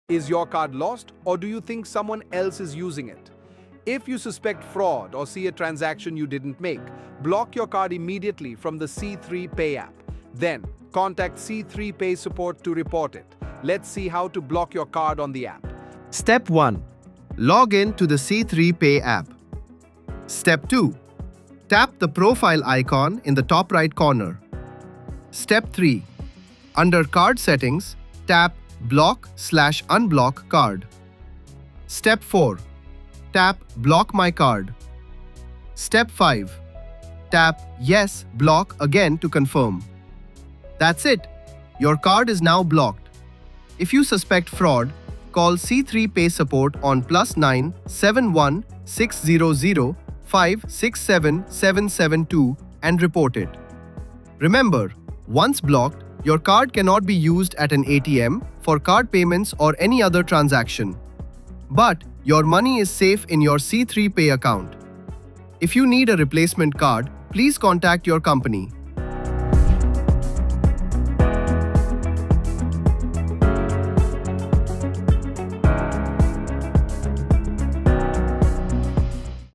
Is your card lost, or do you think someone else is using it? If you suspect fraud or see a transaction you didn't make, block your card immediately from the C3 Pay app. Then, contact C3 Pay support to report it. Let's see how to block your card on the app. Step 1. Log in to the C3 Pay app. Step 2. Tap the profile icon in the top right corner. Step 3. Under Card Settings, tap Block/Unblock Card. Step 4. Tap Block My Card. Step 5. Tap Yes, Block again to confirm. That's it. Your card is now blocked. If you suspect fraud, call C3 Pay support on +9 71 600 567 772 and report it. Remember, once blocked, your card cannot be used at an ATM for card payments or any other transaction. But your money is safe in your C3 Pay account. If you need a replacement card, please contact your company.